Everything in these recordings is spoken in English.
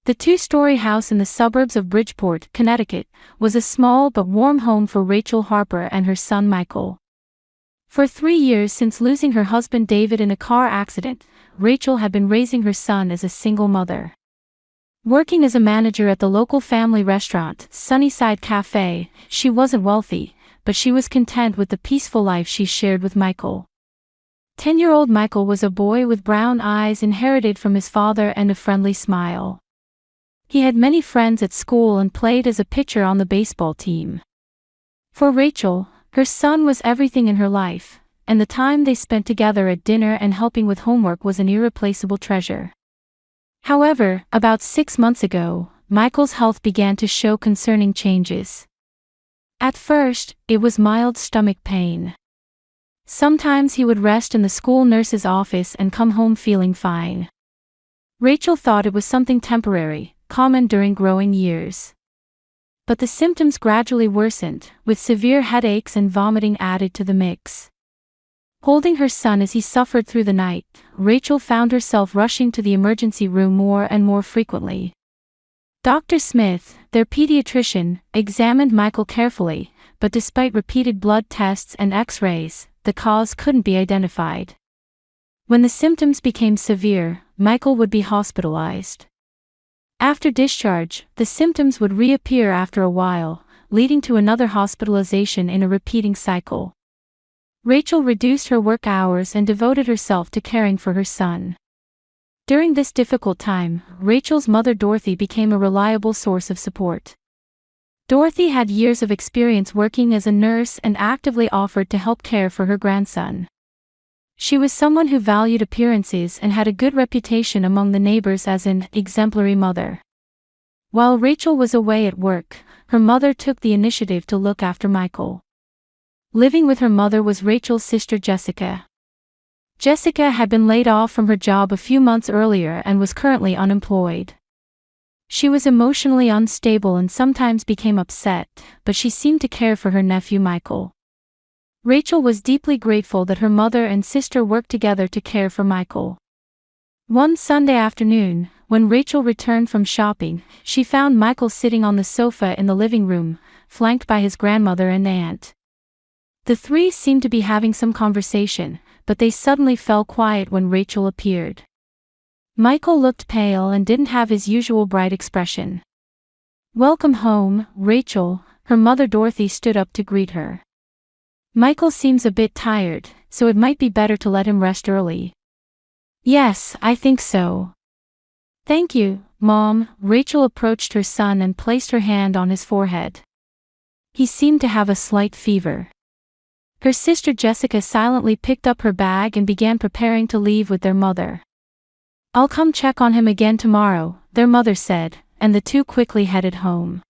The two-story house in the suburbs of Bridgeport, Connecticut, was a small but warm home for Rachel Harper and her son Michael. For 3 years since losing her husband David in a car accident, Rachel had been raising her son as a single mother. Working as a manager at the local family restaurant, Sunnyside Cafe, she wasn't wealthy, but she was content with the peaceful life she shared with Michael. 10-year-old Michael was a boy with brown eyes inherited from his father and a friendly smile. He had many friends at school and played as a pitcher on the baseball team. For Rachel, her son was everything in her life, and the time they spent together at dinner and helping with homework was an irreplaceable treasure. However, about 6 months ago, Michael's health began to show concerning changes. At first, it was mild stomach pain. Sometimes he would rest in the school nurse's office and come home feeling fine. Rachel thought it was something temporary, common during growing years. But the symptoms gradually worsened, with severe headaches and vomiting added to the mix. Holding her son as he suffered through the night, Rachel found herself rushing to the emergency room more and more frequently. Dr. Smith, their pediatrician, examined Michael carefully, but despite repeated blood tests and X-rays, the cause couldn't be identified. When the symptoms became severe, Michael would be hospitalized. After discharge, the symptoms would reappear after a while, leading to another hospitalization in a repeating cycle. Rachel reduced her work hours and devoted herself to caring for her son. During this difficult time, Rachel's mother Dorothy became a reliable source of support. Dorothy had years of experience working as a nurse and actively offered to help care for her grandson. She was someone who valued appearances and had a good reputation among the neighbors as an exemplary mother. While Rachel was away at work, her mother took the initiative to look after Michael. Living with her mother was Rachel's sister Jessica. Jessica had been laid off from her job a few months earlier and was currently unemployed. She was emotionally unstable and sometimes became upset, but she seemed to care for her nephew Michael. Rachel was deeply grateful that her mother and sister worked together to care for Michael. One Sunday afternoon, when Rachel returned from shopping, she found Michael sitting on the sofa in the living room, flanked by his grandmother and aunt. The three seemed to be having some conversation, but they suddenly fell quiet when Rachel appeared. Michael looked pale and didn't have his usual bright expression. "Welcome home, Rachel," her mother Dorothy stood up to greet her. "Michael seems a bit tired, so it might be better to let him rest early." "Yes, I think so." "Thank you, Mom." Rachel approached her son and placed her hand on his forehead. He seemed to have a slight fever. Her sister Jessica silently picked up her bag and began preparing to leave with their mother. "I'll come check on him again tomorrow," their mother said, and the two quickly headed home.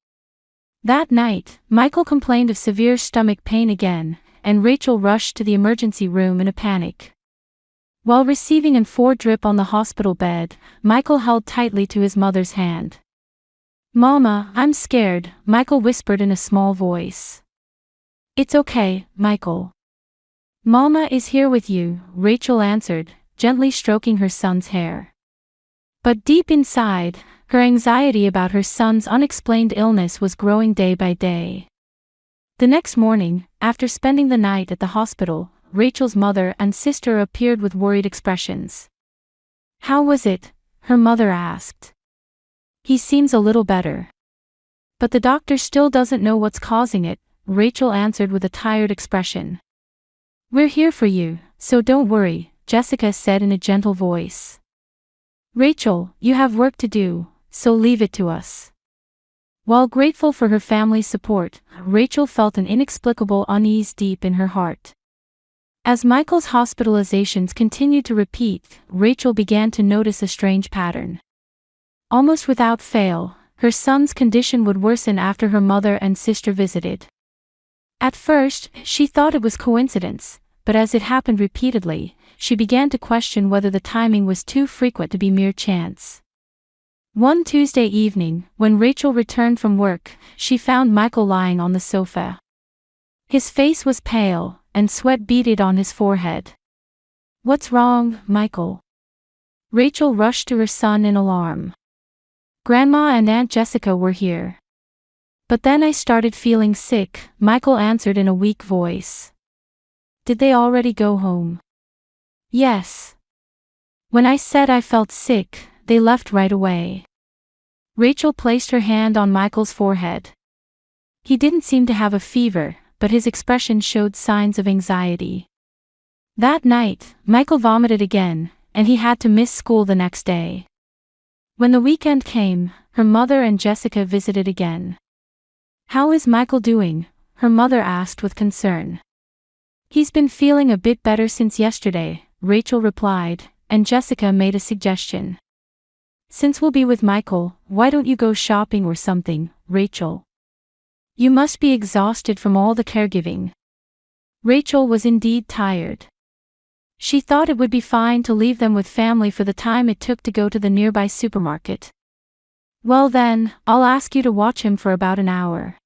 That night, Michael complained of severe stomach pain again, and Rachel rushed to the emergency room in a panic. While receiving an IV drip on the hospital bed, Michael held tightly to his mother's hand. "Mama, I'm scared," Michael whispered in a small voice. "It's okay, Michael. Mama is here with you," Rachel answered, gently stroking her son's hair. But deep inside, her anxiety about her son's unexplained illness was growing day by day. The next morning, after spending the night at the hospital, Rachel's mother and sister appeared with worried expressions. "How was it?" her mother asked. "He seems a little better. But the doctor still doesn't know what's causing it," Rachel answered with a tired expression. "We're here for you, so don't worry," Jessica said in a gentle voice. "Rachel, you have work to do, so leave it to us." While grateful for her family's support, Rachel felt an inexplicable unease deep in her heart. As Michael's hospitalizations continued to repeat, Rachel began to notice a strange pattern. Almost without fail, her son's condition would worsen after her mother and sister visited. At first, she thought it was coincidence, but as it happened repeatedly, she began to question whether the timing was too frequent to be mere chance. One Tuesday evening, when Rachel returned from work, she found Michael lying on the sofa. His face was pale, and sweat beaded on his forehead. "What's wrong, Michael?" Rachel rushed to her son in alarm. Grandma and Aunt Jessica were here. But then I started feeling sick, Michael answered in a weak voice. Did they already go home? Yes. When I said I felt sick, they left right away. Rachel placed her hand on Michael's forehead. He didn't seem to have a fever, but his expression showed signs of anxiety. That night, Michael vomited again, and he had to miss school the next day. When the weekend came, her mother and Jessica visited again. How is Michael doing? Her mother asked with concern. He's been feeling a bit better since yesterday, Rachel replied, and Jessica made a suggestion. Since we'll be with Michael, why don't you go shopping or something, Rachel? You must be exhausted from all the caregiving. Rachel was indeed tired. She thought it would be fine to leave them with family for the time it took to go to the nearby supermarket. Well then, I'll ask you to watch him for about an hour.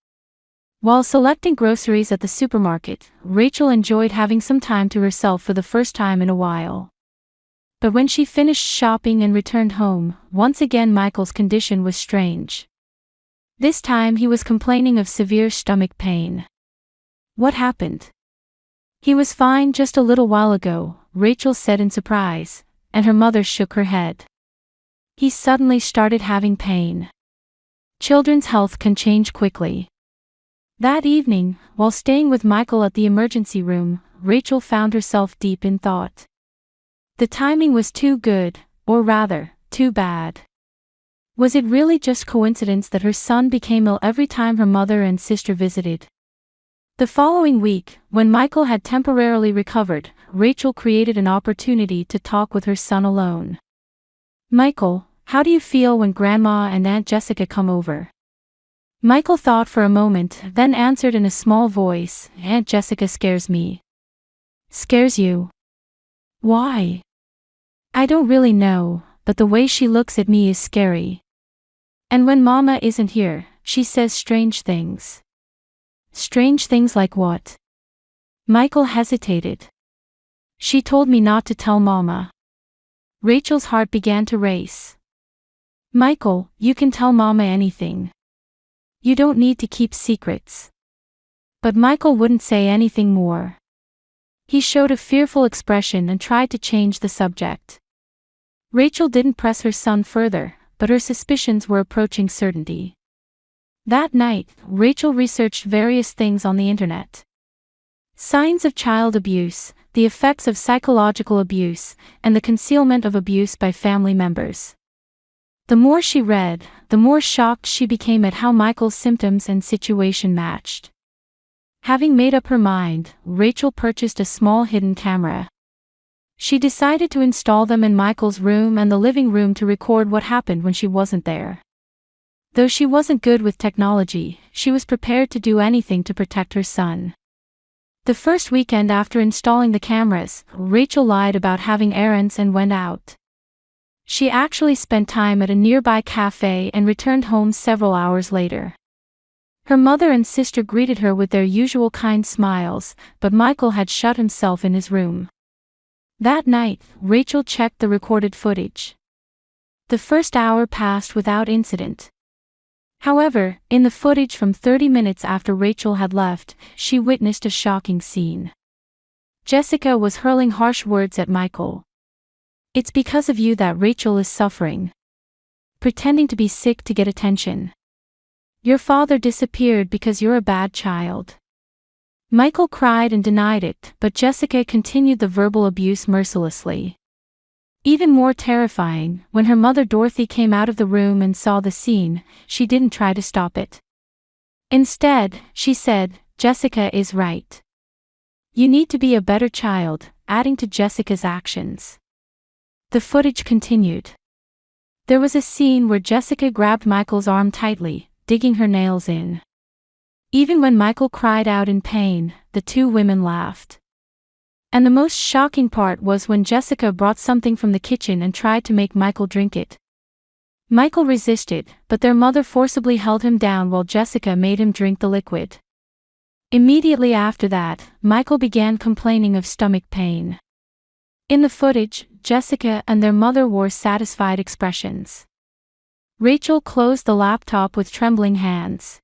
While selecting groceries at the supermarket, Rachel enjoyed having some time to herself for the first time in a while. But when she finished shopping and returned home, once again Michael's condition was strange. This time he was complaining of severe stomach pain. What happened? He was fine just a little while ago, Rachel said in surprise, and her mother shook her head. He suddenly started having pain. Children's health can change quickly. That evening, while staying with Michael at the emergency room, Rachel found herself deep in thought. The timing was too good, or rather, too bad. Was it really just coincidence that her son became ill every time her mother and sister visited? The following week, when Michael had temporarily recovered, Rachel created an opportunity to talk with her son alone. Michael, how do you feel when Grandma and Aunt Jessica come over? Michael thought for a moment, then answered in a small voice, Aunt Jessica scares me. Scares you? Why? I don't really know, but the way she looks at me is scary. And when Mama isn't here, she says strange things. Strange things like what? Michael hesitated. She told me not to tell Mama. Rachel's heart began to race. Michael, you can tell Mama anything. You don't need to keep secrets. But Michael wouldn't say anything more. He showed a fearful expression and tried to change the subject. Rachel didn't press her son further, but her suspicions were approaching certainty. That night, Rachel researched various things on the internet. Signs of child abuse, the effects of psychological abuse, and the concealment of abuse by family members. The more she read, the more shocked she became at how Michael's symptoms and situation matched. Having made up her mind, Rachel purchased a small hidden camera. She decided to install them in Michael's room and the living room to record what happened when she wasn't there. Though she wasn't good with technology, she was prepared to do anything to protect her son. The first weekend after installing the cameras, Rachel lied about having errands and went out. She actually spent time at a nearby cafe and returned home several hours later. Her mother and sister greeted her with their usual kind smiles, but Michael had shut himself in his room. That night, Rachel checked the recorded footage. The first hour passed without incident. However, in the footage from 30 minutes after Rachel had left, she witnessed a shocking scene. Jessica was hurling harsh words at Michael. It's because of you that Rachel is suffering. Pretending to be sick to get attention. Your father disappeared because you're a bad child. Michael cried and denied it, but Jessica continued the verbal abuse mercilessly. Even more terrifying, when her mother Dorothy came out of the room and saw the scene, she didn't try to stop it. Instead, she said, Jessica is right. You need to be a better child, adding to Jessica's actions. The footage continued. There was a scene where Jessica grabbed Michael's arm tightly, digging her nails in. Even when Michael cried out in pain, the two women laughed. And the most shocking part was when Jessica brought something from the kitchen and tried to make Michael drink it. Michael resisted, but their mother forcibly held him down while Jessica made him drink the liquid. Immediately after that, Michael began complaining of stomach pain. In the footage, Jessica and their mother wore satisfied expressions. Rachel closed the laptop with trembling hands.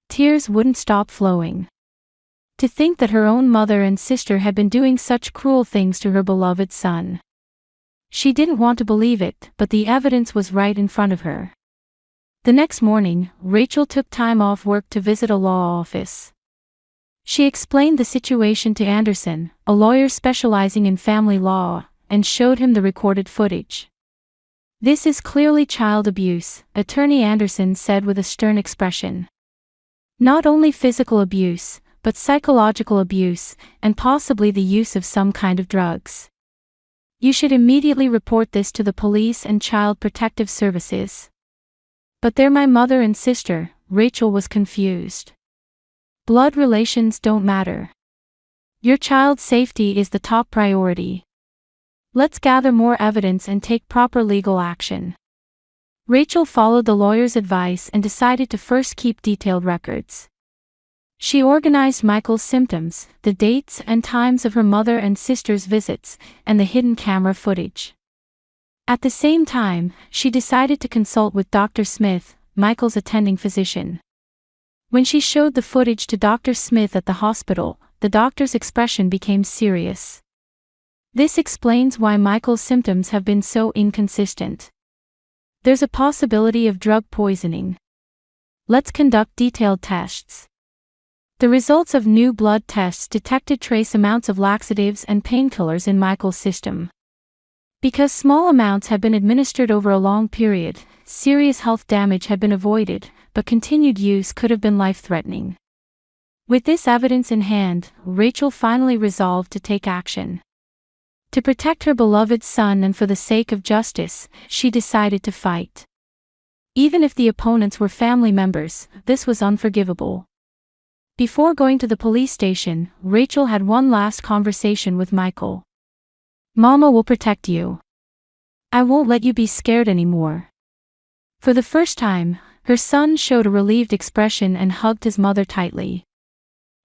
Tears wouldn't stop flowing. To think that her own mother and sister had been doing such cruel things to her beloved son. She didn't want to believe it, but the evidence was right in front of her. The next morning, Rachel took time off work to visit a law office. She explained the situation to Anderson, a lawyer specializing in family law, and showed him the recorded footage. "This is clearly child abuse," Attorney Anderson said with a stern expression. "Not only physical abuse, but psychological abuse, and possibly the use of some kind of drugs. You should immediately report this to the police and Child Protective Services." "But they're my mother and sister," Rachel was confused. "Blood relations don't matter. Your child's safety is the top priority. Let's gather more evidence and take proper legal action." Rachel followed the lawyer's advice and decided to first keep detailed records. She organized Michael's symptoms, the dates and times of her mother and sister's visits, and the hidden camera footage. At the same time, she decided to consult with Dr. Smith, Michael's attending physician. When she showed the footage to Dr. Smith at the hospital, the doctor's expression became serious. "This explains why Michael's symptoms have been so inconsistent. There's a possibility of drug poisoning. Let's conduct detailed tests." The results of new blood tests detected trace amounts of laxatives and painkillers in Michael's system. Because small amounts had been administered over a long period, serious health damage had been avoided, but continued use could have been life-threatening. With this evidence in hand, Rachel finally resolved to take action. To protect her beloved son and for the sake of justice, she decided to fight. Even if the opponents were family members, this was unforgivable. Before going to the police station, Rachel had one last conversation with Michael. "Mama will protect you. I won't let you be scared anymore." For the first time, her son showed a relieved expression and hugged his mother tightly.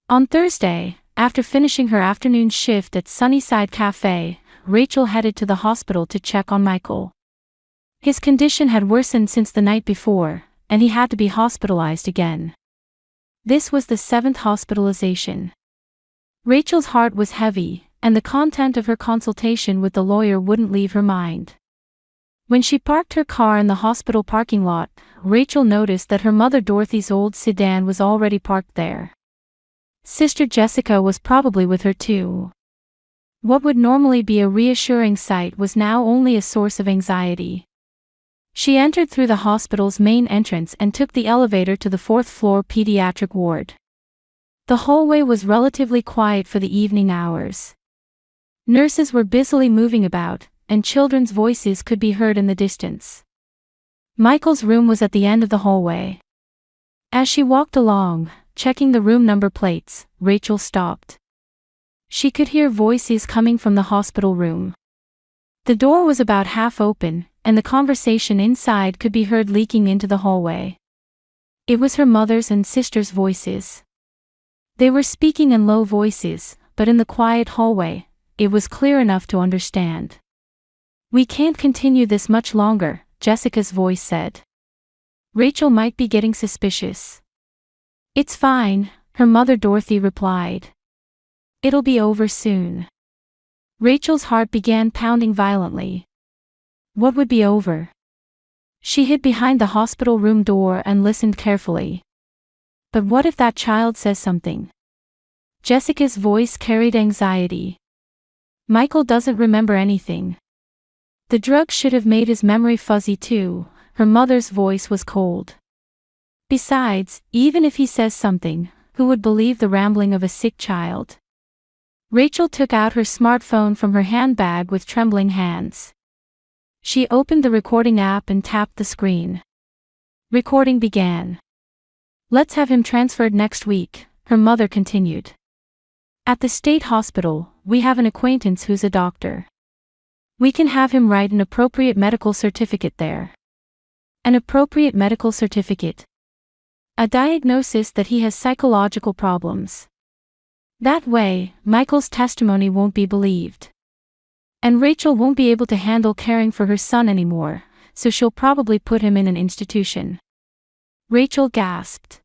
On Thursday, after finishing her afternoon shift at Sunnyside Cafe, Rachel headed to the hospital to check on Michael. His condition had worsened since the night before, and he had to be hospitalized again. This was the 7th hospitalization. Rachel's heart was heavy, and the content of her consultation with the lawyer wouldn't leave her mind. When she parked her car in the hospital parking lot, Rachel noticed that her mother Dorothy's old sedan was already parked there. Sister Jessica was probably with her too. What would normally be a reassuring sight was now only a source of anxiety. She entered through the hospital's main entrance and took the elevator to the 4th-floor pediatric ward. The hallway was relatively quiet for the evening hours. Nurses were busily moving about, and children's voices could be heard in the distance. Michael's room was at the end of the hallway. As she walked along, checking the room number plates, Rachel stopped. She could hear voices coming from the hospital room. The door was about half open, and the conversation inside could be heard leaking into the hallway. It was her mother's and sister's voices. They were speaking in low voices, but in the quiet hallway, it was clear enough to understand. "We can't continue this much longer," Jessica's voice said. "Rachel might be getting suspicious." "It's fine," her mother Dorothy replied. "It'll be over soon." Rachel's heart began pounding violently. What would be over? She hid behind the hospital room door and listened carefully. But what if that child says something? Jessica's voice carried anxiety. Michael doesn't remember anything. The drug should have made his memory fuzzy too. Her mother's voice was cold. Besides, even if he says something, who would believe the rambling of a sick child? Rachel took out her smartphone from her handbag with trembling hands. She opened the recording app and tapped the screen. Recording began. "Let's have him transferred next week," her mother continued. "At the state hospital, we have an acquaintance who's a doctor. We can have him write an appropriate medical certificate there." An appropriate medical certificate. A diagnosis that he has psychological problems. That way, Michael's testimony won't be believed. And Rachel won't be able to handle caring for her son anymore, so she'll probably put him in an institution." Rachel gasped.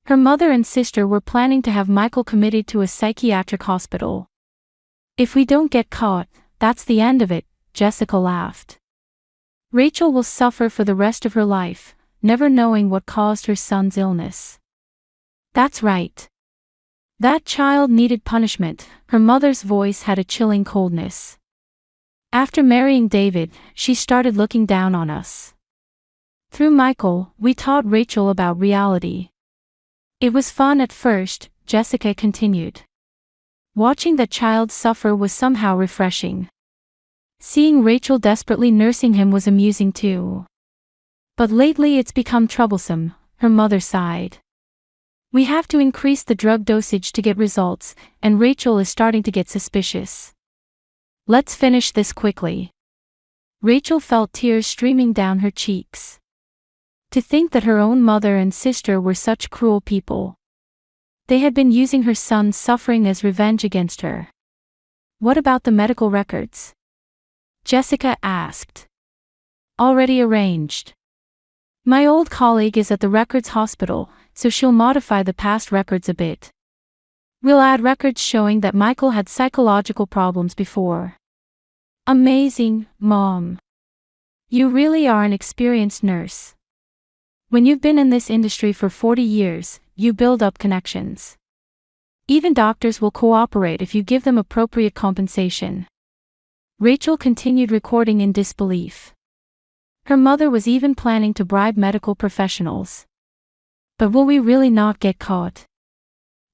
Her mother and sister were planning to have Michael committed to a psychiatric hospital. "If we don't get caught, that's the end of it," Jessica laughed. "Rachel will suffer for the rest of her life, never knowing what caused her son's illness." "That's right. That child needed punishment." Her mother's voice had a chilling coldness. "After marrying David, she started looking down on us. Through Michael, we taught Rachel about reality. It was fun at first," Jessica continued. "Watching that child suffer was somehow refreshing. Seeing Rachel desperately nursing him was amusing too. But lately it's become troublesome," her mother sighed. "We have to increase the drug dosage to get results, and Rachel is starting to get suspicious. Let's finish this quickly." Rachel felt tears streaming down her cheeks. To think that her own mother and sister were such cruel people. They had been using her son's suffering as revenge against her. "What about the medical records?" Jessica asked. "Already arranged. My old colleague is at the records hospital, so she'll modify the past records a bit. We'll add records showing that Michael had psychological problems before." "Amazing, Mom. You really are an experienced nurse. When you've been in this industry for 40 years, you build up connections. Even doctors will cooperate if you give them appropriate compensation." Rachel continued recording in disbelief. Her mother was even planning to bribe medical professionals. "But will we really not get caught?"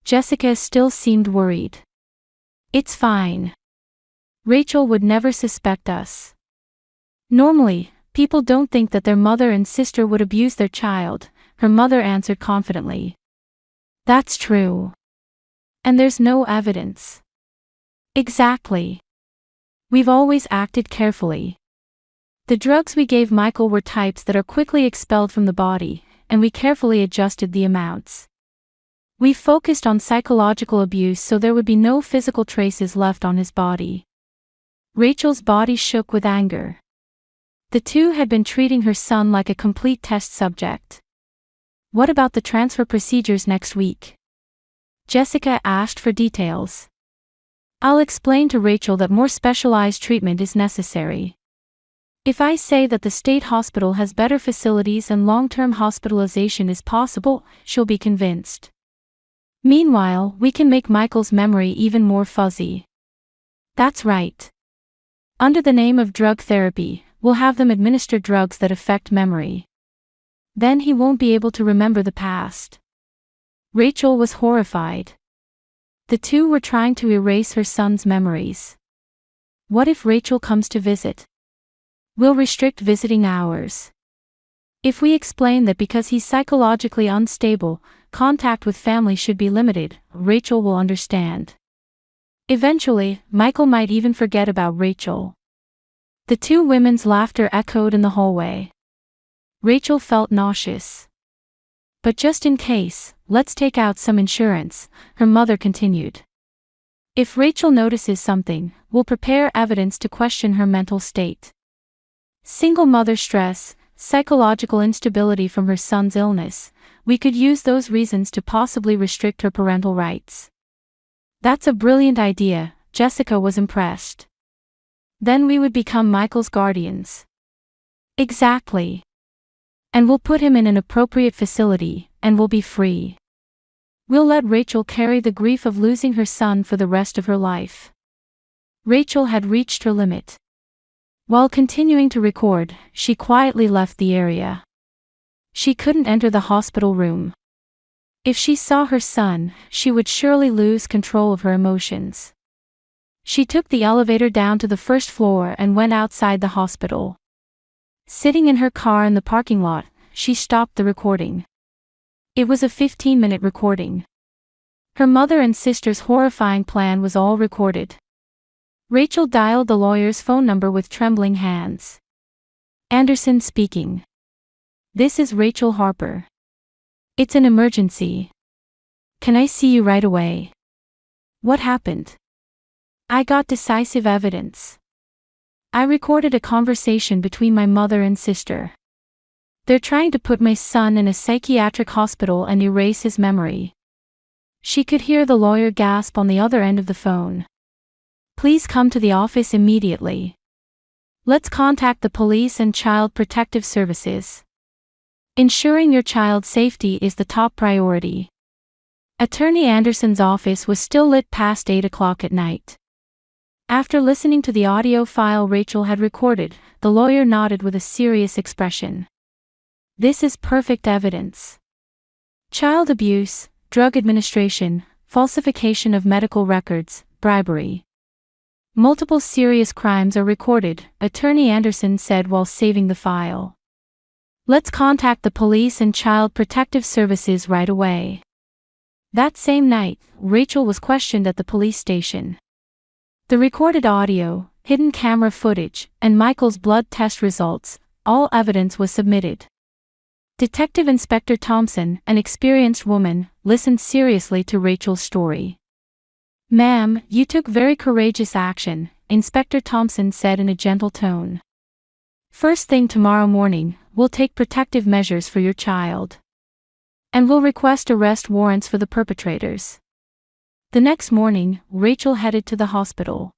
Jessica still seemed worried. "It's fine. Rachel would never suspect us. Normally, people don't think that their mother and sister would abuse their child," her mother answered confidently. "That's true. And there's no evidence." "Exactly. We've always acted carefully. The drugs we gave Michael were types that are quickly expelled from the body, and we carefully adjusted the amounts. We focused on psychological abuse so there would be no physical traces left on his body." Rachel's body shook with anger. The two had been treating her son like a complete test subject. "What about the transfer procedures next week?" Jessica asked for details. "I'll explain to Rachel that more specialized treatment is necessary. If I say that the state hospital has better facilities and long-term hospitalization is possible, she'll be convinced. Meanwhile, we can make Michael's memory even more fuzzy." "That's right. Under the name of drug therapy, we'll have them administer drugs that affect memory. Then he won't be able to remember the past." Rachel was horrified. The two were trying to erase her son's memories. "What if Rachel comes to visit? We'll restrict visiting hours. If we explain that because he's psychologically unstable, contact with family should be limited, Rachel will understand. Eventually, Michael might even forget about Rachel." The two women's laughter echoed in the hallway. Rachel felt nauseous. "But just in case, let's take out some insurance," her mother continued. "If Rachel notices something, we'll prepare evidence to question her mental state. Single mother stress, psychological instability from her son's illness, we could use those reasons to possibly restrict her parental rights." "That's a brilliant idea," Jessica was impressed. "Then we would become Michael's guardians." "Exactly. And we'll put him in an appropriate facility, and we'll be free. We'll let Rachel carry the grief of losing her son for the rest of her life." Rachel had reached her limit. While continuing to record, she quietly left the area. She couldn't enter the hospital room. If she saw her son, she would surely lose control of her emotions. She took the elevator down to the first floor and went outside the hospital. Sitting in her car in the parking lot, she stopped the recording. It was a 15-minute recording. Her mother and sister's horrifying plan was all recorded. Rachel dialed the lawyer's phone number with trembling hands. "Anderson speaking. This is Rachel Harper. It's an emergency. Can I see you right away? What happened? I got decisive evidence. I recorded a conversation between my mother and sister. They're trying to put my son in a psychiatric hospital and erase his memory. She could hear the lawyer gasp on the other end of the phone. Please come to the office immediately. Let's contact the police and Child Protective Services. Ensuring your child's safety is the top priority. Attorney Anderson's office was still lit past 8 o'clock at night. After listening to the audio file Rachel had recorded, the lawyer nodded with a serious expression. This is perfect evidence. Child abuse, drug administration, falsification of medical records, bribery. Multiple serious crimes are recorded, Attorney Anderson said while saving the file. Let's contact the police and Child Protective Services right away. That same night, Rachel was questioned at the police station. The recorded audio, hidden camera footage, and Michael's blood test results, all evidence was submitted. Detective Inspector Thompson, an experienced woman, listened seriously to Rachel's story. Ma'am, you took very courageous action, Inspector Thompson said in a gentle tone. First thing tomorrow morning, we'll take protective measures for your child. And we'll request arrest warrants for the perpetrators. The next morning, Rachel headed to the hospital.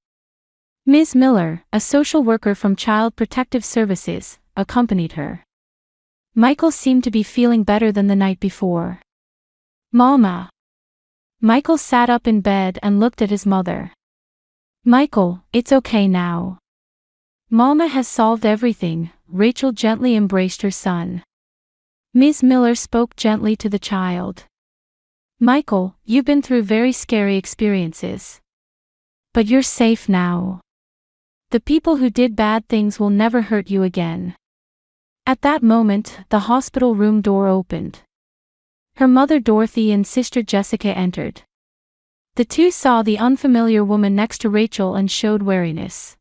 Ms. Miller, a social worker from Child Protective Services, accompanied her. Michael seemed to be feeling better than the night before. Mama. Michael sat up in bed and looked at his mother. Michael, it's okay now. Mama has solved everything, Rachel gently embraced her son. Ms. Miller spoke gently to the child. Michael, you've been through very scary experiences. But you're safe now. The people who did bad things will never hurt you again. At that moment, the hospital room door opened. Her mother Dorothy and sister Jessica entered. The two saw the unfamiliar woman next to Rachel and showed wariness.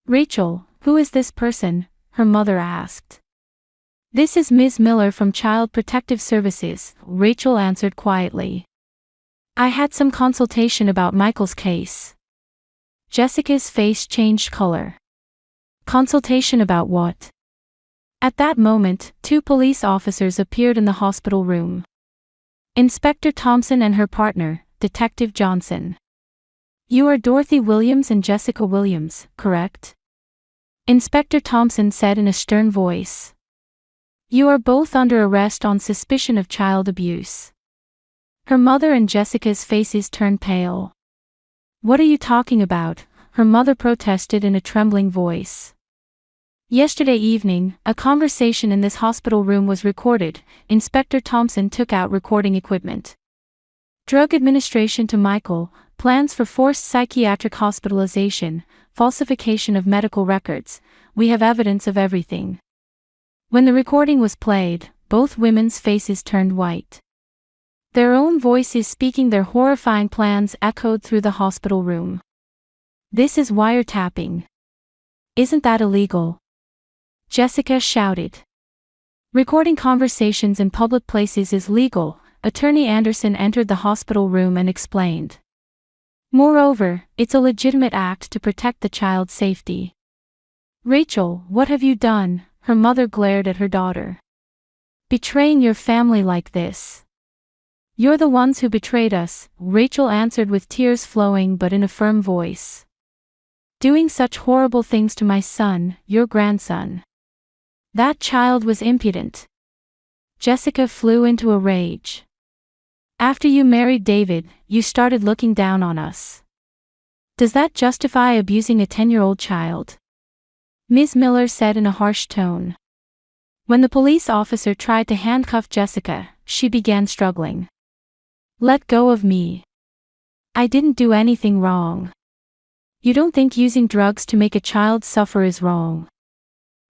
Rachel, who is this person? Her mother asked. This is Ms. Miller from Child Protective Services, Rachel answered quietly. I had some consultation about Michael's case. Jessica's face changed color. Consultation about what? At that moment, two police officers appeared in the hospital room. Inspector Thompson and her partner, Detective Johnson. You are Dorothy Williams and Jessica Williams, correct? Inspector Thompson said in a stern voice. You are both under arrest on suspicion of child abuse. Her mother and Jessica's faces turned pale. What are you talking about? Her mother protested in a trembling voice. Yesterday evening, a conversation in this hospital room was recorded. Inspector Thompson took out recording equipment. Drug administration to Michael, plans for forced psychiatric hospitalization, falsification of medical records. We have evidence of everything. When the recording was played, both women's faces turned white. Their own voices speaking their horrifying plans echoed through the hospital room. This is wiretapping. Isn't that illegal? Jessica shouted. Recording conversations in public places is legal, Attorney Anderson entered the hospital room and explained. Moreover, it's a legitimate act to protect the child's safety. Rachel, what have you done? Her mother glared at her daughter. Betraying your family like this. You're the ones who betrayed us, Rachel answered with tears flowing but in a firm voice. Doing such horrible things to my son, your grandson. That child was impudent. Jessica flew into a rage. After you married David, you started looking down on us. Does that justify abusing a 10-year-old child? Ms. Miller said in a harsh tone. When the police officer tried to handcuff Jessica, she began struggling. Let go of me. I didn't do anything wrong. You don't think using drugs to make a child suffer is wrong?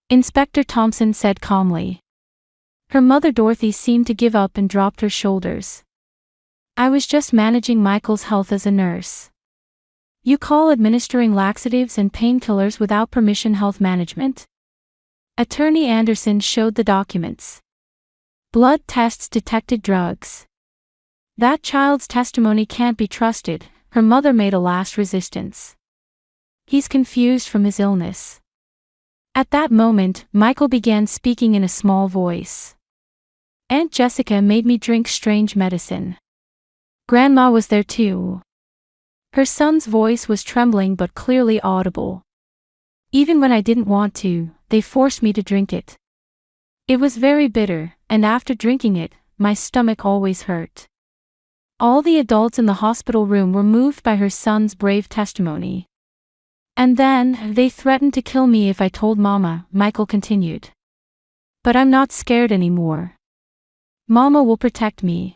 Inspector Thompson said calmly. Her mother Dorothy seemed to give up and dropped her shoulders. I was just managing Michael's health as a nurse. You call administering laxatives and painkillers without permission health management? Attorney Anderson showed the documents. Blood tests detected drugs. That child's testimony can't be trusted, her mother made a last resistance. He's confused from his illness. At that moment, Michael began speaking in a small voice. Aunt Jessica made me drink strange medicine. Grandma was there too. Her son's voice was trembling but clearly audible. Even when I didn't want to, they forced me to drink it. It was very bitter, and after drinking it, my stomach always hurt. All the adults in the hospital room were moved by her son's brave testimony. And then, they threatened to kill me if I told Mama, Michael continued. But I'm not scared anymore. Mama will protect me.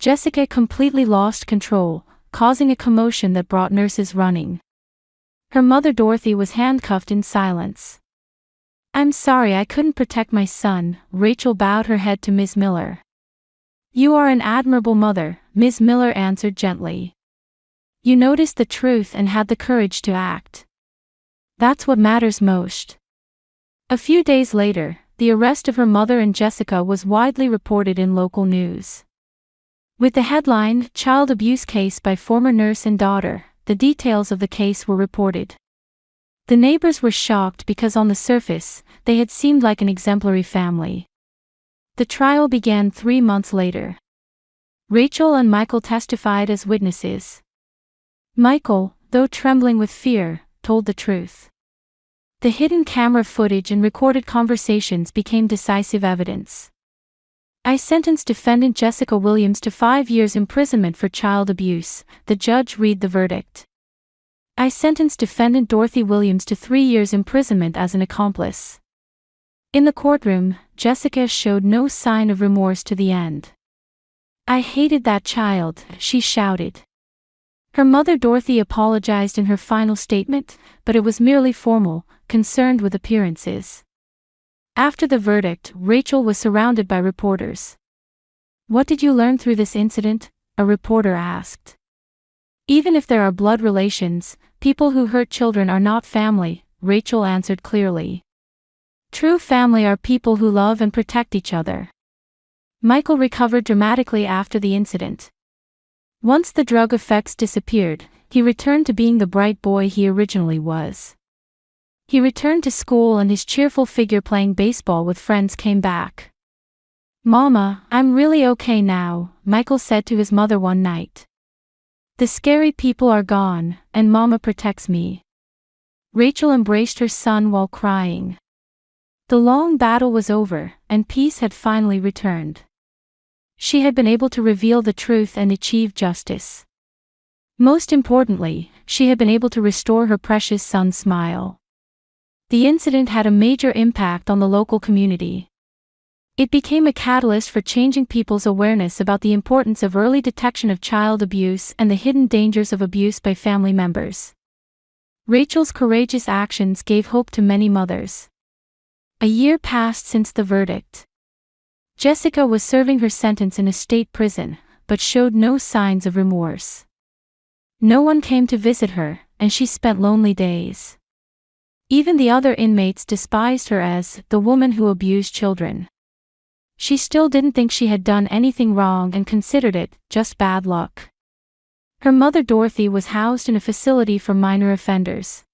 Jessica completely lost control, causing a commotion that brought nurses running. Her mother Dorothy was handcuffed in silence. I'm sorry I couldn't protect my son, Rachel bowed her head to Ms. Miller. You are an admirable mother, Ms. Miller answered gently. You noticed the truth and had the courage to act. That's what matters most. A few days later, the arrest of her mother and Jessica was widely reported in local news. With the headline, Child Abuse Case by Former Nurse and Daughter, the details of the case were reported. The neighbors were shocked because on the surface, they had seemed like an exemplary family. The trial began 3 months later. Rachel and Michael testified as witnesses. Michael, though trembling with fear, told the truth. The hidden camera footage and recorded conversations became decisive evidence. I sentenced defendant Jessica Williams to 5 years imprisonment for child abuse, the judge read the verdict. I sentenced defendant Dorothy Williams to 3 years imprisonment as an accomplice. In the courtroom, Jessica showed no sign of remorse to the end. I hated that child, she shouted. Her mother Dorothy apologized in her final statement, but it was merely formal, concerned with appearances. After the verdict, Rachel was surrounded by reporters. What did you learn through this incident? A reporter asked. Even if there are blood relations, people who hurt children are not family, Rachel answered clearly. True family are people who love and protect each other. Michael recovered dramatically after the incident. Once the drug effects disappeared, he returned to being the bright boy he originally was. He returned to school and his cheerful figure playing baseball with friends came back. Mama, I'm really okay now, Michael said to his mother one night. The scary people are gone, and Mama protects me. Rachel embraced her son while crying. The long battle was over, and peace had finally returned. She had been able to reveal the truth and achieve justice. Most importantly, she had been able to restore her precious son's smile. The incident had a major impact on the local community. It became a catalyst for changing people's awareness about the importance of early detection of child abuse and the hidden dangers of abuse by family members. Rachel's courageous actions gave hope to many mothers. A year passed since the verdict. Jessica was serving her sentence in a state prison, but showed no signs of remorse. No one came to visit her, and she spent lonely days. Even the other inmates despised her as the woman who abused children. She still didn't think she had done anything wrong and considered it just bad luck. Her mother Dorothy was housed in a facility for minor offenders.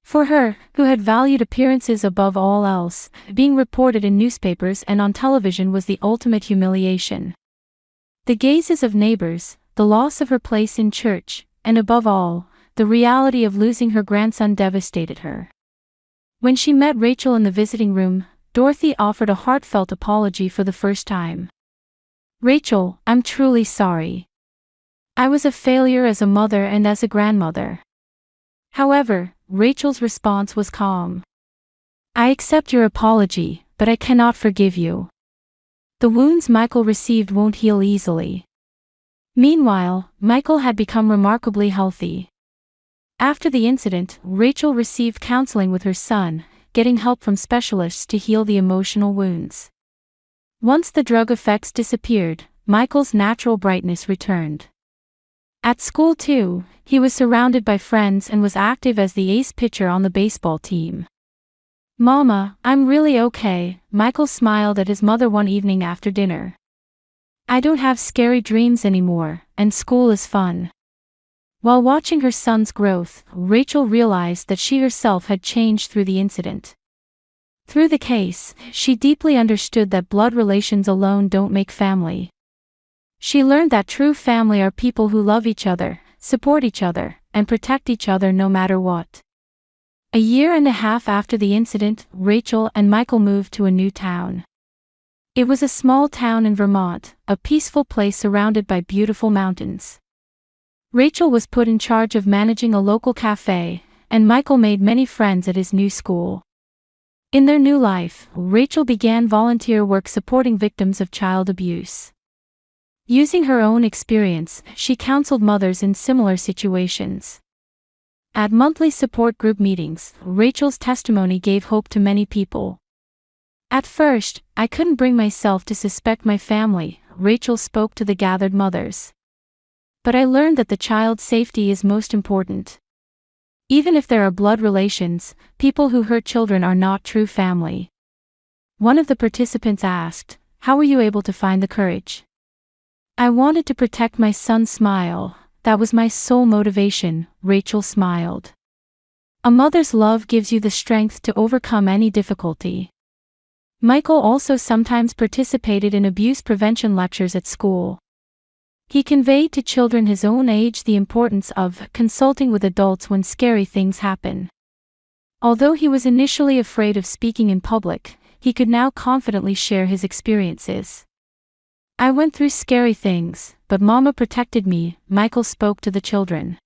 For her, who had valued appearances above all else, being reported in newspapers and on television was the ultimate humiliation. The gazes of neighbors, the loss of her place in church, and above all, the reality of losing her grandson devastated her. When she met Rachel in the visiting room, Dorothy offered a heartfelt apology for the first time. Rachel, I'm truly sorry. I was a failure as a mother and as a grandmother. However, Rachel's response was calm. I accept your apology, but I cannot forgive you. The wounds Michael received won't heal easily. Meanwhile, Michael had become remarkably healthy. After the incident, Rachel received counseling with her son, getting help from specialists to heal the emotional wounds. Once the drug effects disappeared, Michael's natural brightness returned. At school too, he was surrounded by friends and was active as the ace pitcher on the baseball team. Mama, I'm really okay, Michael smiled at his mother one evening after dinner. I don't have scary dreams anymore, and school is fun. While watching her son's growth, Rachel realized that she herself had changed through the incident. Through the case, she deeply understood that blood relations alone don't make family. She learned that true family are people who love each other, support each other, and protect each other no matter what. A year and a half after the incident, Rachel and Michael moved to a new town. It was a small town in Vermont, a peaceful place surrounded by beautiful mountains. Rachel was put in charge of managing a local cafe, and Michael made many friends at his new school. In their new life, Rachel began volunteer work supporting victims of child abuse. Using her own experience, she counseled mothers in similar situations. At monthly support group meetings, Rachel's testimony gave hope to many people. At first, I couldn't bring myself to suspect my family, Rachel spoke to the gathered mothers. But I learned that the child's safety is most important. Even if there are blood relations, people who hurt children are not true family. One of the participants asked, "How were you able to find the courage?" "I wanted to protect my son's smile, that was my sole motivation," Rachel smiled. A mother's love gives you the strength to overcome any difficulty. Michael also sometimes participated in abuse prevention lectures at school. He conveyed to children his own age the importance of consulting with adults when scary things happen. Although he was initially afraid of speaking in public, he could now confidently share his experiences. "I went through scary things, but Mama protected me," Michael spoke to the children.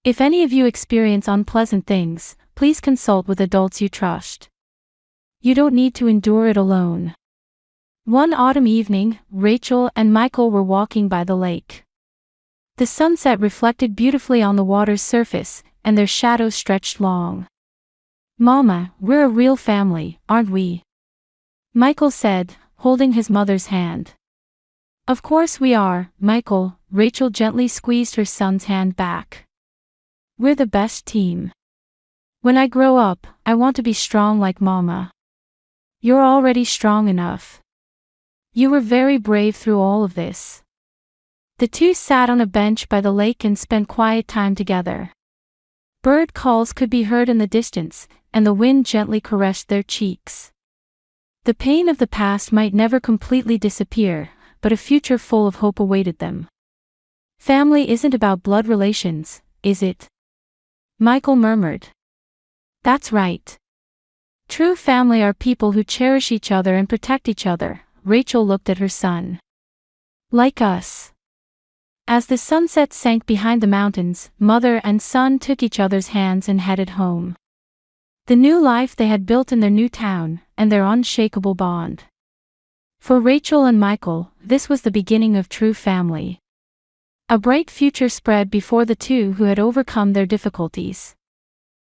If any of you experience unpleasant things, please consult with adults you trust. You don't need to endure it alone. One autumn evening, Rachel and Michael were walking by the lake. The sunset reflected beautifully on the water's surface, and their shadows stretched long. "Mama, we're a real family, aren't we?" Michael said, holding his mother's hand. "Of course we are, Michael," Rachel gently squeezed her son's hand back. "We're the best team. When I grow up, I want to be strong like Mama." "You're already strong enough. You were very brave through all of this." The two sat on a bench by the lake and spent quiet time together. Bird calls could be heard in the distance, and the wind gently caressed their cheeks. The pain of the past might never completely disappear, but a future full of hope awaited them. "Family isn't about blood relations, is it?" Michael murmured. "That's right. True family are people who cherish each other and protect each other." Rachel looked at her son. "Like us." As the sunset sank behind the mountains, mother and son took each other's hands and headed home. The new life they had built in their new town, and their unshakable bond. For Rachel and Michael, this was the beginning of true family. A bright future spread before the two who had overcome their difficulties.